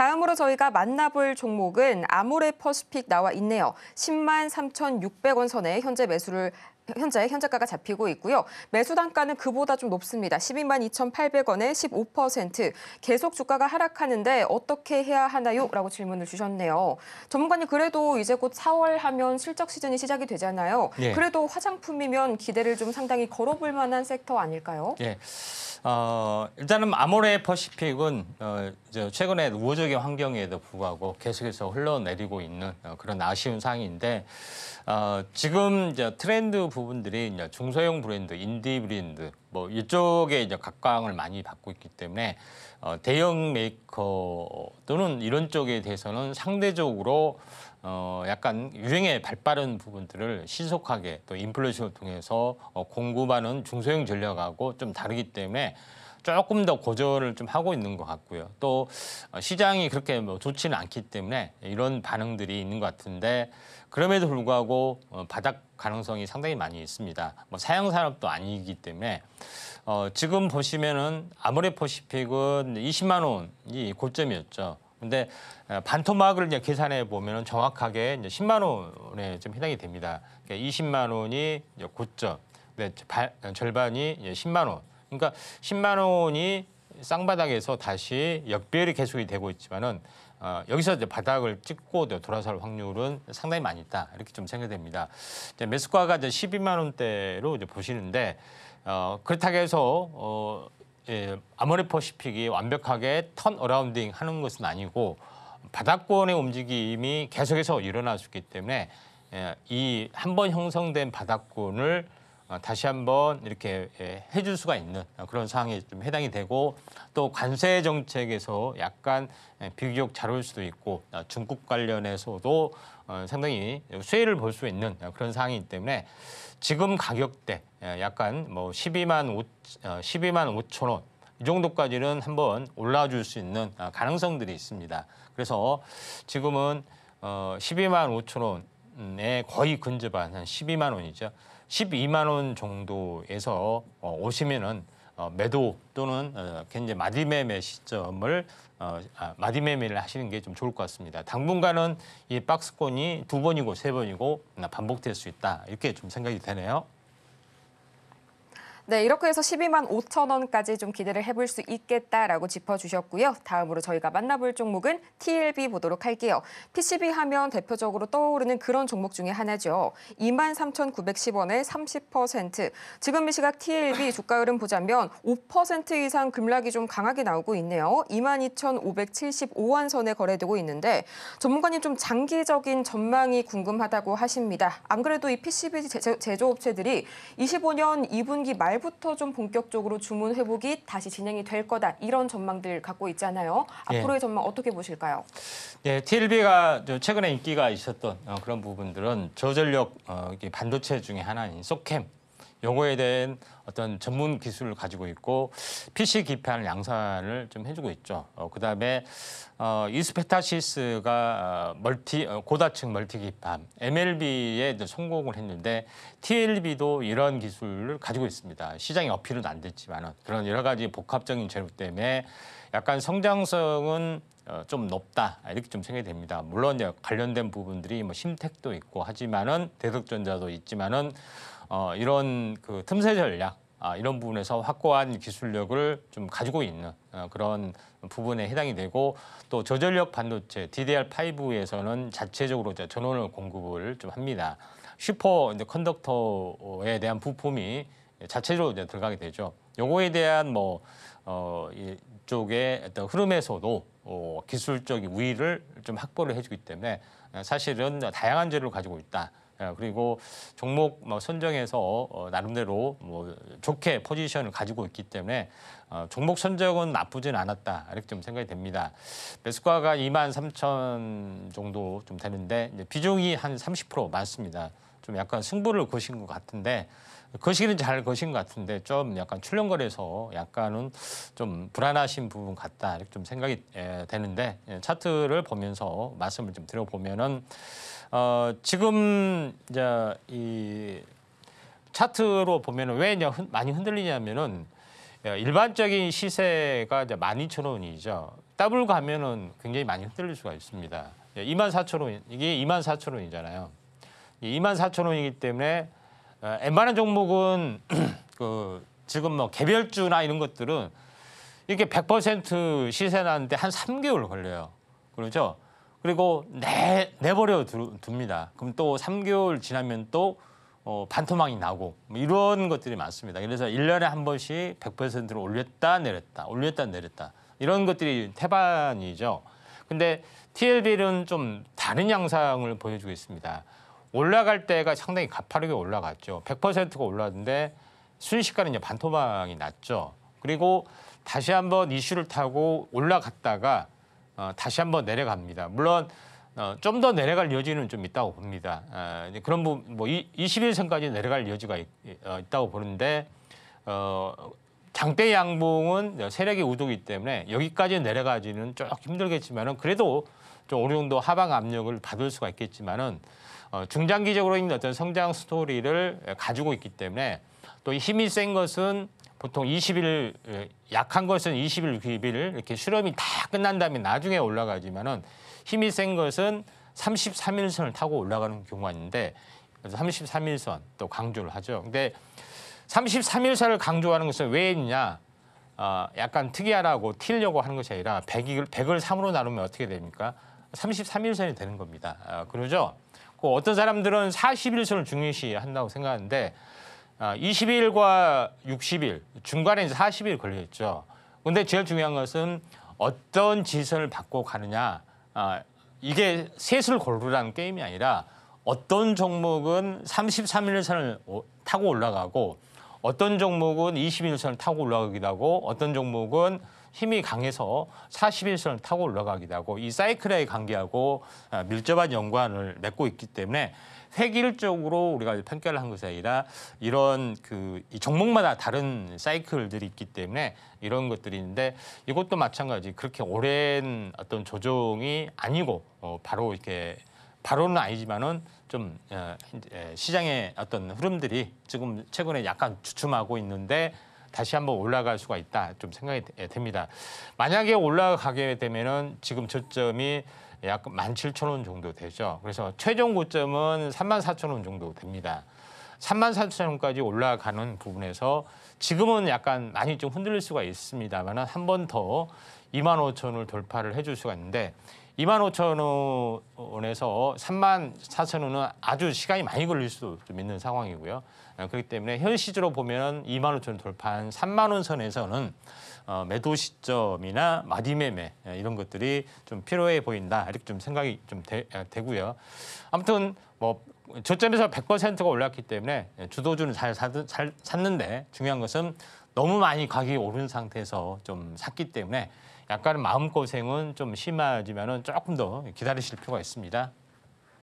다음으로 저희가 만나볼 종목은 아모레퍼시픽 나와 있네요. 10만 3,600원 선에 현재가가 잡히고 있고요. 매수 단가는 그보다 좀 높습니다. 12만 2,800원에 15%. 계속 주가가 하락하는데 어떻게 해야 하나요? 라고 질문을 주셨네요. 전문가님, 그래도 이제 곧 4월 하면 실적 시즌이 시작이 되잖아요. 예. 그래도 화장품이면 기대를 좀 상당히 걸어볼 만한 섹터 아닐까요? 예. 일단은 아모레퍼시픽은 최근에 우호적인 환경에도 불구하고 계속해서 흘러내리고 있는 그런 아쉬운 상황인데 지금 이제 트렌드 부분들이 이제 중소형 브랜드, 인디 브랜드 뭐 이쪽에 이제 각광을 많이 받고 있기 때문에 대형 메이커 또는 이런 쪽에 대해서는 상대적으로 약간 유행에 발빠른 부분들을 신속하게 또 인플레이션을 통해서 공급하는 중소형 전략하고 좀 다르기 때문에 조금 더 고전을 좀 하고 있는 것 같고요. 또 시장이 그렇게 뭐 좋지는 않기 때문에 이런 반응들이 있는 것 같은데 그럼에도 불구하고 바닥 가능성이 상당히 많이 있습니다. 뭐 사양 산업도 아니기 때문에 지금 보시면은 아모레퍼시픽은 20만 원이 고점이었죠. 근데 반토막을 이제 계산해 보면은 정확하게 이제 10만 원에 좀 해당이 됩니다. 그러니까 20만 원이 이제 고점, 절반이 이제 10만 원. 그러니까 10만 원이 쌍바닥에서 다시 역배열이 계속이 되고 있지만은 여기서 이제 바닥을 찍고 돌아설 확률은 상당히 많이 있다. 이렇게 좀 생각됩니다. 이제 매수가가 이제 12만 원대로 이제 보시는데 그렇다고 해서 아모레퍼시픽이 완벽하게 턴 어라운딩 하는 것은 아니고 바닥권의 움직임이 계속해서 일어날 수 있기 때문에 이 한번 형성된 바닥권을 다시 한번 이렇게 해줄 수가 있는 그런 상황에 좀 해당이 되고 또 관세 정책에서 약간 비교적 잘 올 수도 있고 중국 관련해서도 상당히 수혜를 볼 수 있는 그런 상황이기 때문에 지금 가격대 약간 뭐 12만 5천 원 이 정도까지는 한번 올라줄 수 있는 가능성들이 있습니다. 그래서 지금은 12만 5천 원에 거의 근접한 한 12만 원이죠. 12만 원 정도에서 오시면은 매도 또는 굉장히 마디매매 시점을 마디매매를 하시는 게 좀 좋을 것 같습니다. 당분간은 이 박스권이 2번이고 3번이고 반복될 수 있다. 이렇게 좀 생각이 되네요. 네, 이렇게 해서 12만 5천 원까지 좀 기대를 해볼 수 있겠다라고 짚어주셨고요. 다음으로 저희가 만나볼 종목은 TLB 보도록 할게요. PCB 하면 대표적으로 떠오르는 그런 종목 중에 하나죠. 2만 3,910원에 30%. 지금 이 시각 TLB 주가 흐름 보자면 5% 이상 급락이 좀 강하게 나오고 있네요. 22,575원 선에 거래되고 있는데 전문가님 좀 장기적인 전망이 궁금하다고 하십니다. 안 그래도 이 PCB 제조업체들이 25년 2분기 말부터 좀 본격적으로 주문 회복이 다시 진행이 될 거다. 이런 전망들 갖고 있잖아요. 앞으로의 전망 어떻게 보실까요? 예, TLB가 최근에 인기가 있었던 그런 부분들은 저전력 반도체 중에 하나인 소캠. 요거에 대한 어떤 전문 기술을 가지고 있고 PC 기판 양산을 좀 해주고 있죠. 그다음에 이스페타시스가 고다층 멀티 기판 MLB에 성공을 했는데 TLB도 이런 기술을 가지고 있습니다. 시장에 어필은 안 됐지만은 그런 여러 가지 복합적인 재료 때문에 약간 성장성은 좀 높다 이렇게 좀 생각이 됩니다. 물론 이제 관련된 부분들이 뭐 심텍도 있고 하지만은 대덕전자도 있지만은 이런 그 틈새 전략 이런 부분에서 확고한 기술력을 좀 가지고 있는 그런 부분에 해당이 되고 또 저전력 반도체 DDR5에서는 자체적으로 전원을 공급을 좀 합니다. 슈퍼 컨덕터에 대한 부품이 자체적으로 들어가게 되죠. 요거에 대한 이쪽의 어떤 흐름에서도 기술적 우위를 좀 확보를 해주기 때문에 사실은 다양한 재료를 가지고 있다. 그리고 종목 선정에서 나름대로 좋게 포지션을 가지고 있기 때문에 종목 선정은 나쁘진 않았다 이렇게 좀 생각이 됩니다. 매수가가 2만 3천 정도 좀 되는데 이제 비중이 한 30% 많습니다. 좀 약간 승부를 거신 것 같은데 거시기는 잘 거신 것 같은데 좀 약간 출렁거려서 약간은 좀 불안하신 부분 같다 이렇게 좀 생각이 되는데 차트를 보면서 말씀을 좀 드려보면은 지금 이제 이 차트로 보면은 왜 많이 흔들리냐면은 일반적인 시세가 이제 12,000원이죠. 더블 가면은 굉장히 많이 흔들릴 수가 있습니다. 24,000원, 이게 24,000원이잖아요. 24,000원이기 때문에 웬만한 종목은 지금 뭐 개별주나 이런 것들은 이렇게 100% 시세 나는데 한 3개월 걸려요. 그렇죠? 그리고 내버려 둡니다. 그럼 또 3개월 지나면 또 반토막이 나고 뭐 이런 것들이 많습니다. 그래서 1년에 한 번씩 100%를 올렸다 내렸다 올렸다 내렸다 이런 것들이 태반이죠. 근데 TLB는 좀 다른 양상을 보여주고 있습니다. 올라갈 때가 상당히 가파르게 올라갔죠. 100%가 올랐는데 순식간에 이제 반토막이 났죠. 그리고 다시 한번 이슈를 타고 올라갔다가 다시 한번 내려갑니다. 물론 좀 더 내려갈 여지는 좀 있다고 봅니다. 그런 부분 뭐 21선까지 내려갈 여지가 있다고 보는데 장대 양봉은 세력이 우도기 때문에 여기까지 내려가지는 좀 힘들겠지만은 그래도 좀 어느 정도 하방 압력을 받을 수가 있겠지만은 중장기적으로 있는 어떤 성장 스토리를 가지고 있기 때문에 또 힘이 센 것은 보통 20일, 약한 것은 20일, 90일 이렇게 실험이 다 끝난 다음에 나중에 올라가지만은 힘이 센 것은 33일선을 타고 올라가는 경우가 있는데 33일선 또 강조를 하죠. 근데 33일선을 강조하는 것은 왜 했냐? 약간 특이하라고 튀려고 하는 것이 아니라 100을 3으로 나누면 어떻게 됩니까? 33일선이 되는 겁니다. 그러죠? 어떤 사람들은 41선을 중요시한다고 생각하는데 20일과 60일 중간에 이제 40일 걸려있죠. 그런데 제일 중요한 것은 어떤 지선을 받고 가느냐. 이게 셋을 고르라는 게임이 아니라 어떤 종목은 33일선을 타고 올라가고 어떤 종목은 21선을 타고 올라가기도 하고 어떤 종목은 힘이 강해서 41선을 타고 올라가기도 하고 이 사이클의 관계하고 밀접한 연관을 맺고 있기 때문에 획일적으로 우리가 평가를 한 것이 아니라 이런 이 종목마다 다른 사이클들이 있기 때문에 이런 것들이 있는데 이것도 마찬가지 그렇게 오랜 어떤 조정이 아니고 바로 이렇게 바로는 아니지만은 좀 시장의 어떤 흐름들이 지금 최근에 약간 주춤하고 있는데 다시 한번 올라갈 수가 있다 좀 생각이 됩니다. 만약에 올라가게 되면은 지금 저점이 약 17,000원 정도 되죠. 그래서 최종 고점은 34,000원 정도 됩니다. 34,000원까지 올라가는 부분에서 지금은 약간 많이 좀 흔들릴 수가 있습니다만 한 번 더 25,000원을 돌파를 해줄 수가 있는데 25,000원에서 34,000원은 아주 시간이 많이 걸릴 수도 좀 있는 상황이고요. 그렇기 때문에 현 시주로 보면 25,000원 돌파한 30,000원 선에서는 매도 시점이나 마디매매 이런 것들이 좀 필요해 보인다 이렇게 좀 생각이 좀 되고요. 아무튼 뭐 저점에서 100%가 올랐기 때문에 주도주는 잘 샀는데 중요한 것은 너무 많이 가격이 오른 상태에서 좀 샀기 때문에 약간 마음고생은 좀 심하지만은 조금 더 기다리실 필요가 있습니다.